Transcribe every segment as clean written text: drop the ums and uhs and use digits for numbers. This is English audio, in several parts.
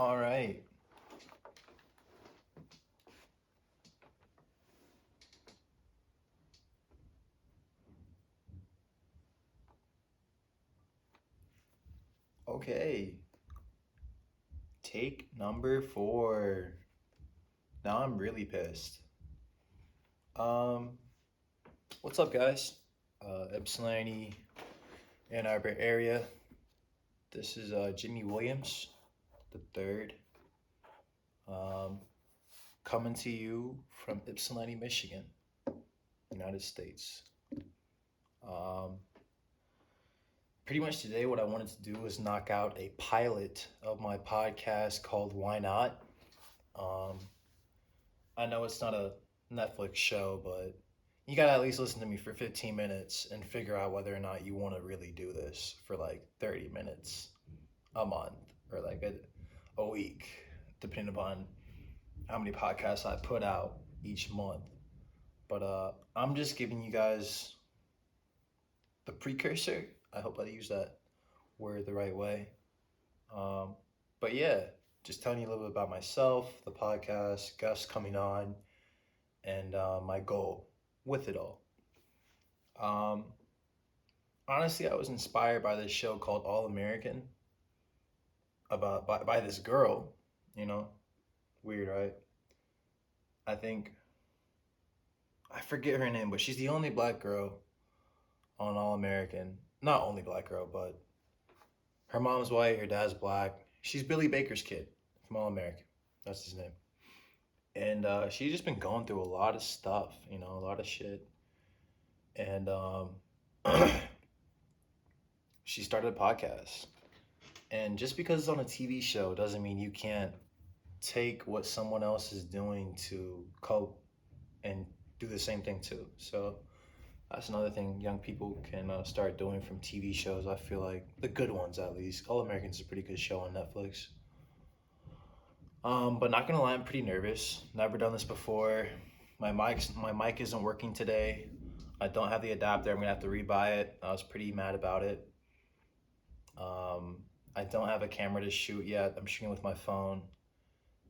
All right. Okay. Take number 4. Now I'm really pissed. Um, what's up, guys? Ypsilanti, Ann Arbor area. This is Jimmy Williams, the third, um, coming to you from Ypsilanti, Michigan, United States. Um, Pretty much today, what I wanted to do was knock out a pilot of my podcast called Why Not. Um, I know it's not a Netflix show, but you gotta at least listen to me for 15 minutes and figure out whether or not you want to really do this for like 30 minutes a month or like a week, depending upon how many podcasts I put out each month. But I'm just giving you guys the precursor. I hope I use that word the right way. Um, but yeah, just telling you a little bit about myself, the podcast, guests coming on, and my goal with it all. Um, Honestly, I was inspired by this show called All American about by this girl. You know, weird, right? I think I forget her name, but she's the only black girl on All American. Not only black girl, but her mom's white, her dad's black. She's Billy Baker's kid from All American. That's his name. And she's just been going through a lot of stuff, a lot of shit. And she started a podcast. And just because it's on a TV show doesn't mean you can't take what someone else is doing to cope and do the same thing too. So that's another thing young people can start doing from TV shows. I feel like the good ones, at least. All Americans is a pretty good show on Netflix. But not gonna lie, I'm pretty nervous. Never done this before. My mic isn't working today. I don't have the adapter. I'm gonna have to rebuy it. I was pretty mad about it. Um, I don't have a camera to shoot yet. I'm shooting with my phone,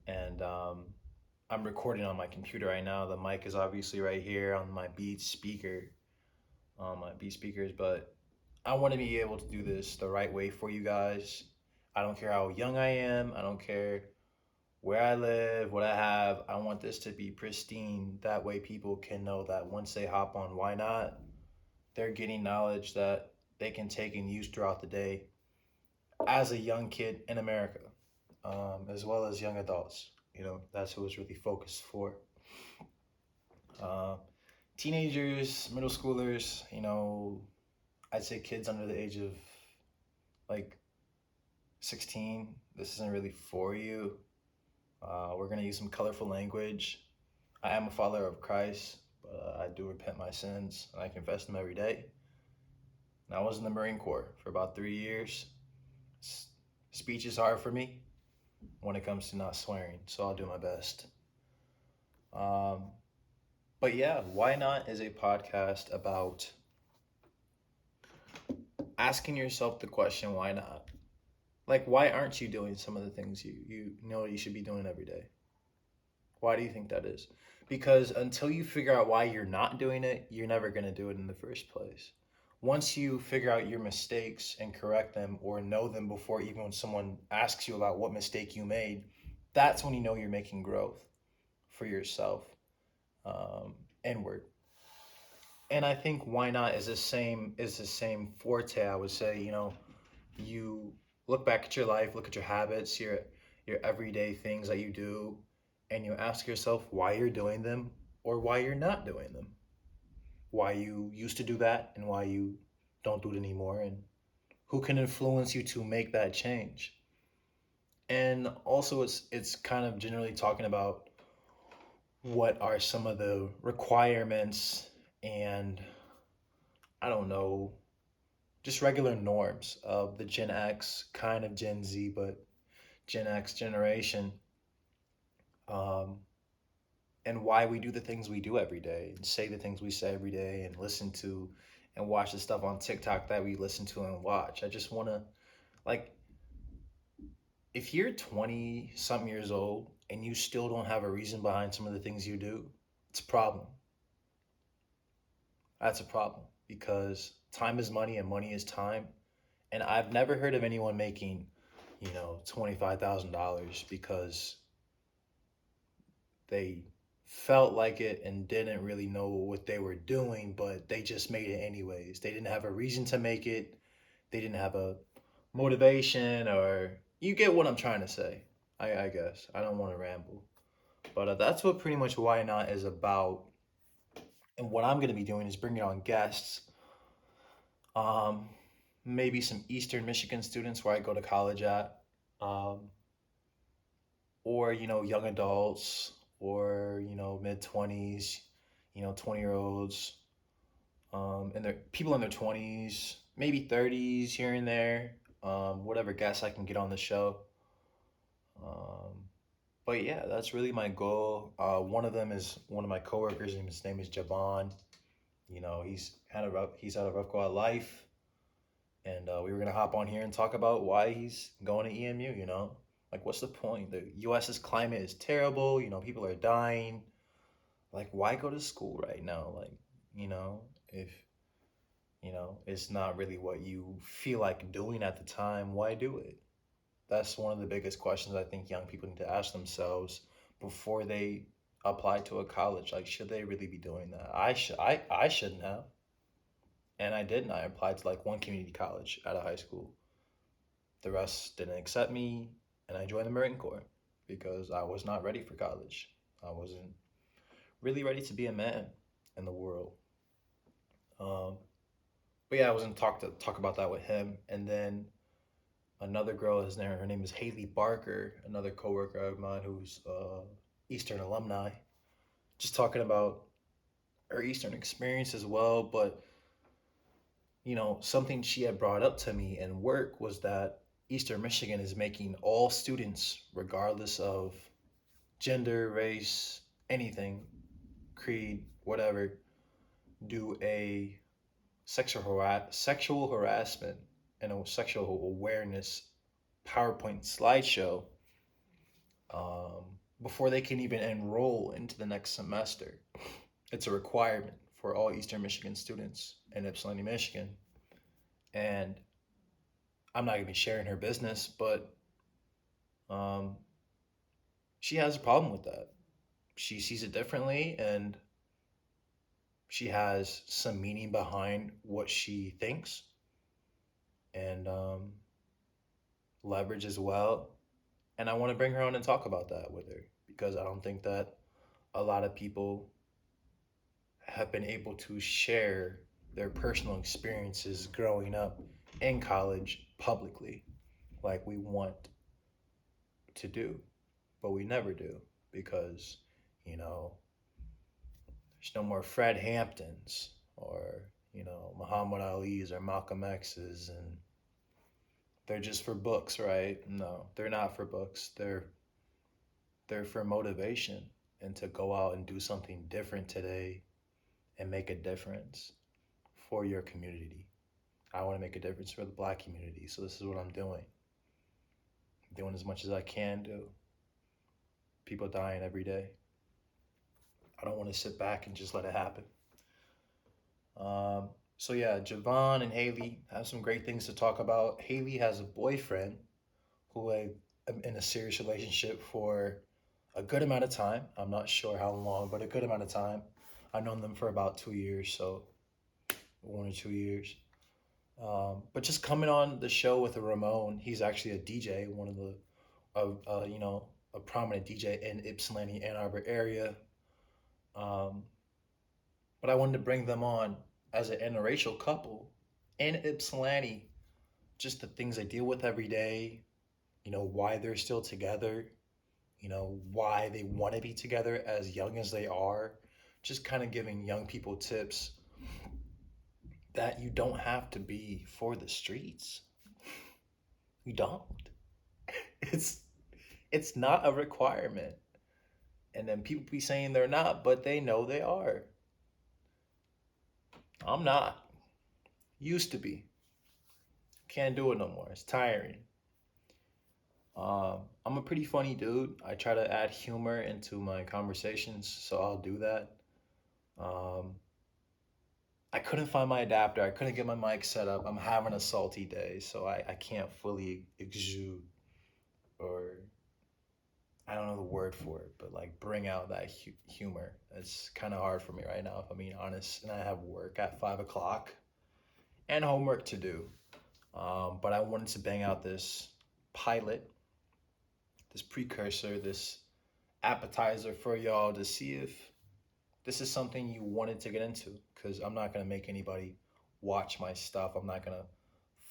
and I'm recording on my computer right now. The mic is obviously right here on my Beats speaker, on my Beats speakers. But I want to be able to do this the right way for you guys. I don't care how young I am. I don't care where I live, what I have. I want this to be pristine. That way, people can know that once they hop on, why not? They're getting knowledge that they can take and use throughout the day as a young kid in America, as well as young adults. That's who it's really focused for. Uh, Teenagers, middle schoolers, I'd say kids under the age of like 16. This isn't really for you. We're going to use some colorful language. I am a follower of Christ, but I do repent my sins and I confess them every day. And I was in the Marine Corps for about 3 years. Speech is hard for me when it comes to not swearing, so I'll do my best. Um, but yeah, Why Not is a podcast about asking yourself the question, why not? Like, why aren't you doing some of the things you know you should be doing every day? Why do you think that is? Because until you figure out why you're not doing it, you're never going to do it in the first place. Once you figure out your mistakes and correct them or know them before even when someone asks you about what mistake you made, that's when you know you're making growth for yourself, um, inward. And I think why not is the same forte. I would say, you look back at your life, look at your habits, your everyday things that you do, and you ask yourself why you're doing them or why you're not doing them. Why you used to do that and why you don't do it anymore, and who can influence you to make that change. And also it's kind of generally talking about what are some of the requirements and I don't know, just regular norms of the Gen X, kind of Gen Z, but Gen X generation, um, and why we do the things we do every day, and say the things we say every day, and listen to and watch the stuff on TikTok that we listen to and watch. I just want to, like, if you're 20 something years old and you still don't have a reason behind some of the things you do, it's a problem. That's a problem because time is money and money is time. And I've never heard of anyone making, $25,000 because they felt like it and didn't really know what they were doing, but they just made it anyways. They didn't have a reason to make it. They didn't have a motivation, or you get what I'm trying to say. I guess I don't want to ramble, but that's what pretty much Why Not is about. And what I'm going to be doing is bringing on guests, um, maybe some Eastern Michigan students where I go to college at, um, or young adults, or mid 20s, 20-year-olds, and they're people in their 20s, maybe 30s here and there, whatever guests I can get on the show. um, but yeah, that's really my goal. One of them is one of my coworkers, and his name is Javon. He's had a rough go at life, and we were gonna hop on here and talk about why he's going to EMU. Like, what's the point? The U.S.'s climate is terrible. People are dying. Like, why go to school right now? Like, if it's not really what you feel like doing at the time, why do it? That's one of the biggest questions I think young people need to ask themselves before they apply to a college. Like, should they really be doing that? I shouldn't have, and I didn't. I applied to like one community college out of high school. The rest didn't accept me, and I joined the Marine Corps because I was not ready for college. I wasn't really ready to be a man in the world. Um, but yeah, I was gonna talk about that with him, and then another girl. Her name is Haley Barker, another coworker of mine who's Eastern alumni. Just talking about her Eastern experience as well, but something she had brought up to me in work was that Eastern Michigan is making all students, regardless of gender, race, anything, creed, whatever, do a sexual harassment and a sexual awareness PowerPoint slideshow, um, before they can even enroll into the next semester. It's a requirement for all Eastern Michigan students in Ypsilanti, Michigan. And I'm not going to be sharing her business, but um, she has a problem with that. She sees it differently, and she has some meaning behind what she thinks, and leverage as well. And I want to bring her on and talk about that with her because I don't think that a lot of people have been able to share their personal experiences growing up in college publicly like we want to do, but we never do because, you know, there's no more Fred Hamptons or, Muhammad Ali's or Malcolm X's, and they're just for books, right? No, they're not for books. They're for motivation and to go out and do something different today and make a difference for your community. I want to make a difference for the Black community, so this is what I'm doing. I'm doing as much as I can do. People dying every day. I don't want to sit back and just let it happen. So yeah, Javon and Haley have some great things to talk about. Haley has a boyfriend who I am in a serious relationship for a good amount of time. I'm not sure how long, but a good amount of time. I've known them for about 2 years, so 1 or 2 years. But just coming on the show with Ramon, he's actually a DJ, one of the, a prominent DJ in Ypsilanti, Ann Arbor area. Um, but I wanted to bring them on as an interracial couple in Ypsilanti, just the things they deal with every day, why they're still together, why they want to be together as young as they are, just kind of giving young people tips that you don't have to be for the streets. You don't. It's it's not a requirement. And then people be saying they're not, but they know they are. I'm not. Used to be. Can't do it no more. It's tiring. I'm a pretty funny dude. I try to add humor into my conversations, so I'll do that. Um, I couldn't find my adapter. I couldn't get my mic set up. I'm having a salty day, so I can't fully exude, or I don't know the word for it, but like bring out that humor. It's kind of hard for me right now, if I'm being honest. And I have work at 5 o'clock and homework to do. But I wanted to bang out this pilot, this precursor, this appetizer for y'all to see if this is something you wanted to get into. Because I'm not going to make anybody watch my stuff. I'm not going to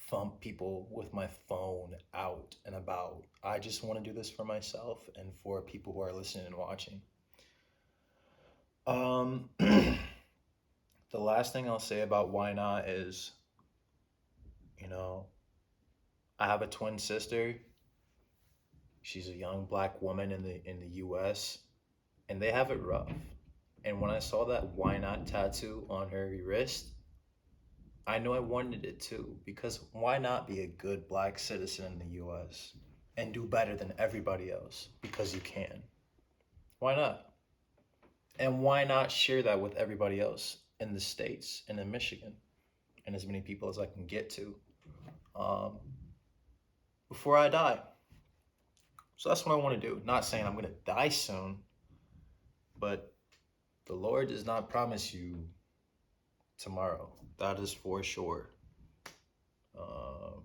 thump people with my phone out and about. I just want to do this for myself and for people who are listening and watching. The last thing I'll say about why not is, you know, I have a twin sister. She's a young black woman in the U.S. and they have it rough. And when I saw that why not tattoo on her wrist, I know I wanted it too, because why not be a good black citizen in the US and do better than everybody else because you can? Why not? And why not share that with everybody else in the States and in Michigan and as many people as I can get to um, before I die? So that's what I want to do. Not saying I'm going to die soon, but the Lord does not promise you tomorrow. That is for sure. Um,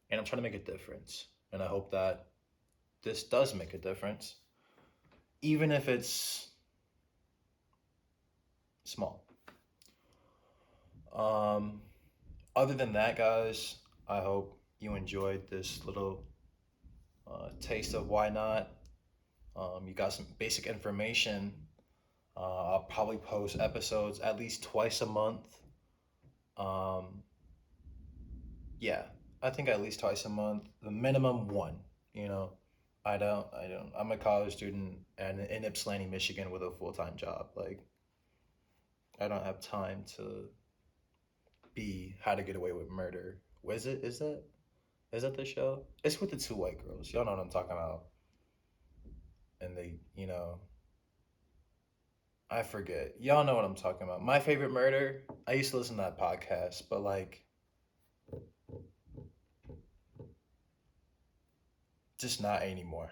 and I'm trying to make a difference. And I hope that this does make a difference, even if it's small. Um, Other than that, guys, I hope you enjoyed this little taste of why not. You got some basic information. I'll probably post episodes at least twice a month. Um, yeah, I think at least twice a month. The minimum one. You know, I don't. I'm a college student and in Ypsilanti, Michigan, with a full time job. Like, I don't have time to be How to Get Away with Murder. Was it? Is that the show? It's with the two white girls. Y'all know what I'm talking about. And I forget. Y'all know what I'm talking about. My Favorite Murder. I used to listen to that podcast, but like, just not anymore.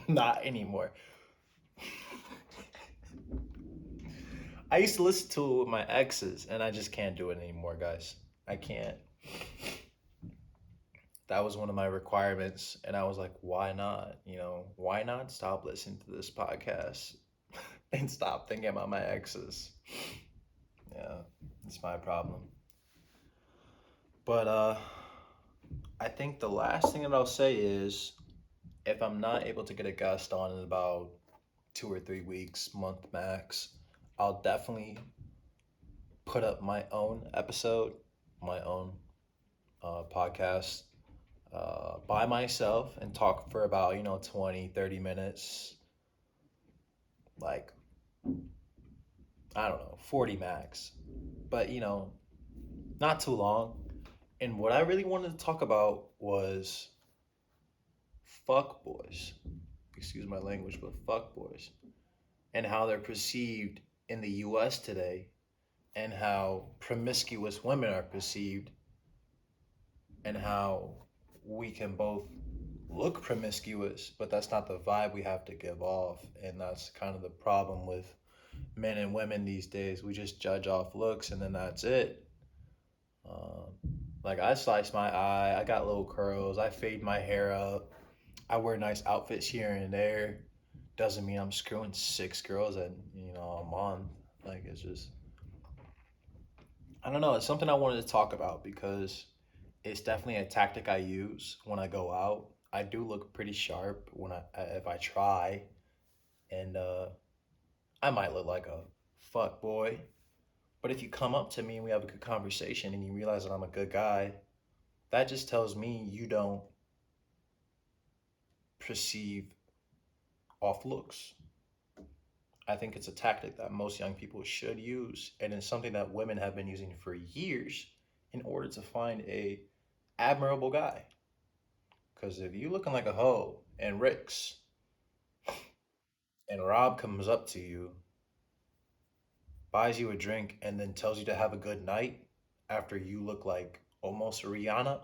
Not anymore. I used to listen to it with my exes, and I just can't do it anymore, guys. I can't. That was one of my requirements, and I was like, why not? Why not stop listening to this podcast and stop thinking about my exes? Yeah, it's my problem. But I think the last thing that I'll say is, if I'm not able to get a guest on in about 2 or 3 weeks, month max, I'll definitely put up my own episode, my own podcast by myself and talk for about 20, 30 minutes, like, I don't know, 40 max, but not too long. And what I really wanted to talk about was fuck boys. Excuse my language, but fuck boys. And how they're perceived in the US today, and how promiscuous women are perceived, and how we can both look promiscuous, but that's not the vibe we have to give off. And that's kind of the problem with men and women these days. We just judge off looks and then that's it. Um, like, I slice my eye, I got little curls, I fade my hair up, I wear nice outfits here and there. Doesn't mean I'm screwing 6 girls in a month. Like, it's just, I don't know. It's something I wanted to talk about because it's definitely a tactic I use when I go out. I do look pretty sharp when if I try, and I might look like a fuck boy. But if you come up to me and we have a good conversation and you realize that I'm a good guy, that just tells me you don't perceive off looks. I think it's a tactic that most young people should use, and it's something that women have been using for years in order to find a admirable guy. Because if you looking like a hoe and Rick's and Rob comes up to you, buys you a drink, and then tells you to have a good night after you look like almost Rihanna,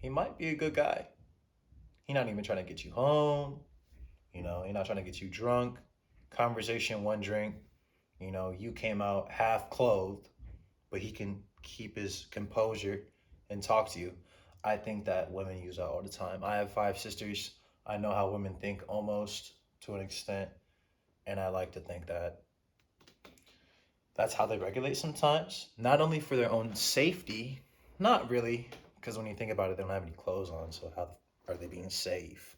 he might be a good guy. He not even trying to get you home. He's not trying to get you drunk. Conversation, one drink. You came out half clothed, but he can keep his composure and talk to you. I think that women use that all the time. I have five sisters. I know how women think almost to an extent, and I like to think that that's how they regulate sometimes. Not only for their own safety, not really, because when you think about it, they don't have any clothes on, so how are they being safe?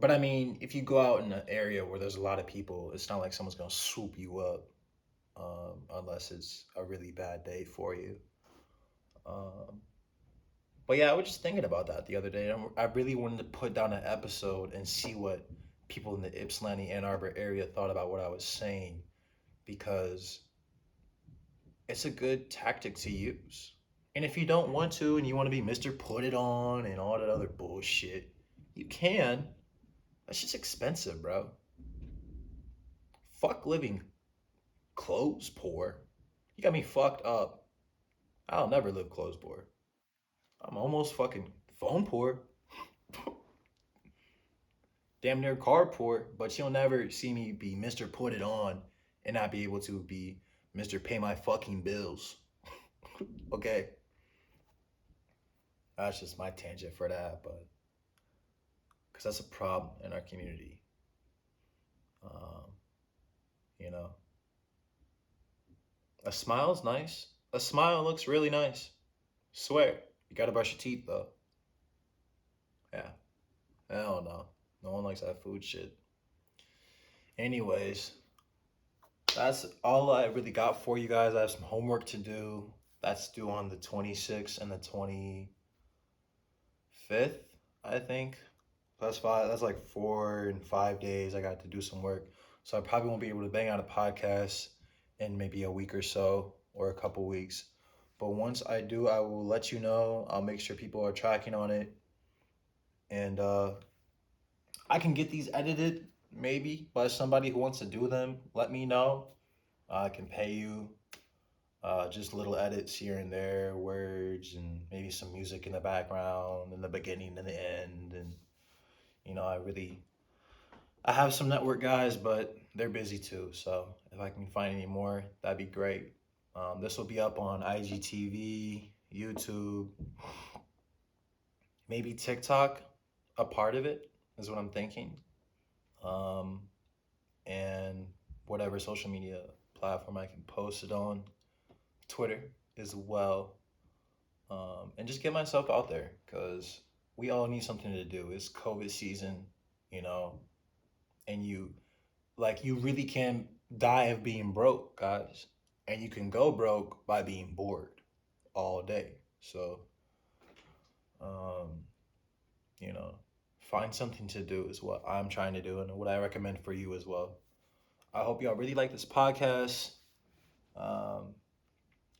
But I mean, if you go out in an area where there's a lot of people, it's not like someone's gonna swoop you up, unless it's a really bad day for you. Um, but yeah, I was just thinking about that the other day. I really wanted to put down an episode and see what people in the Ypsilanti Ann Arbor area thought about what I was saying, because it's a good tactic to use. And if you don't want to and you want to be Mr. Put It On and all that other bullshit, you can. That's just expensive, bro. Fuck living clothes poor. You got me fucked up. I'll never live clothes poor. I'm almost fucking phone poor. Damn near car poor, but you'll never see me be Mr. Put It On and not be able to be Mr. Pay My Fucking Bills. Okay? That's just my tangent for that, but because that's a problem in our community. Um, you know, a smile's nice. A smile looks really nice. Swear. You gotta brush your teeth though. Yeah. Hell no. No one likes that food shit. Anyways, that's all I really got for you guys. I have some homework to do. That's due on the 26th and the 25th, I think. That's five. That's like 4 and 5 days. I got to do some work, so I probably won't be able to bang out a podcast in maybe a week or so, or a couple weeks. But once I do, I will let you know. I'll make sure people are tracking on it, and I can get these edited maybe by somebody who wants to do them. Let me know. I can pay you. Just little edits here and there, words, and maybe some music in the background, in the beginning and the end, and I have some network guys, but they're busy too. So if I can find any more, that'd be great. This will be up on IGTV, YouTube, maybe TikTok. A part of it is what I'm thinking. Um, and whatever social media platform I can post it on, Twitter as well. And just get myself out there, because we all need something to do. It's COVID season, you know, and you really can die of being broke, guys. And you can go broke by being bored all day. So, um, you know, find something to do is what I'm trying to do and what I recommend for you as well. I hope y'all really like this podcast. Um,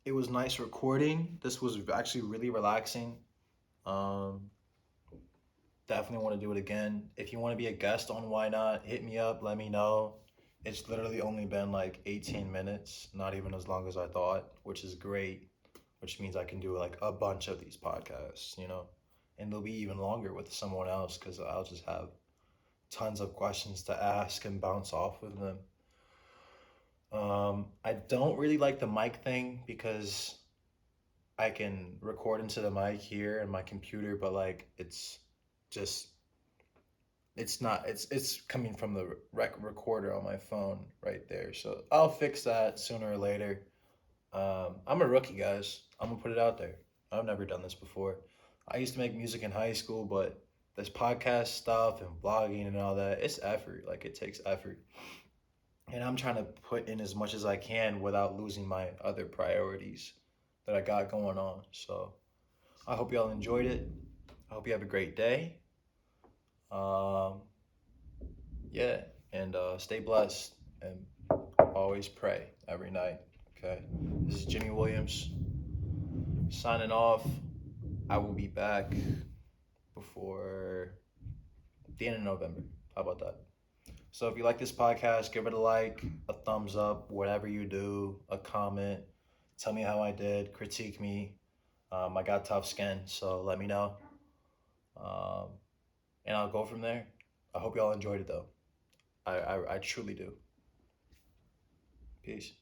it was nice recording. This was actually really relaxing. Um, Definitely want to do it again. If you want to be a guest on Why Not, hit me up, let me know. It's literally only been like 18 minutes, not even as long as I thought, which is great, which means I can do like a bunch of these podcasts. And they'll be even longer with someone else because I'll just have tons of questions to ask and bounce off with them. I don't really like the mic thing because I can record into the mic here in my computer, but like just it's coming from the recorder on my phone right there. So I'll fix that sooner or later. I'm a rookie, guys. I'm gonna put it out there. I've never done this before. I used to make music in high school, but this podcast stuff and blogging and all that, it's effort. Like, it takes effort. And I'm trying to put in as much as I can without losing my other priorities that I got going on. So I hope y'all enjoyed it. I hope you have a great day. Um, yeah, and stay blessed and always pray every night. Okay, this is Jimmy Williams signing off. I will be back before the end of November. How about that? So if you like this podcast, give it a like, a thumbs up, whatever you do, a comment. Tell me how I did. Critique me. I got tough skin, so let me know. Um, and I'll go from there. I hope y'all enjoyed it though. I truly do. Peace.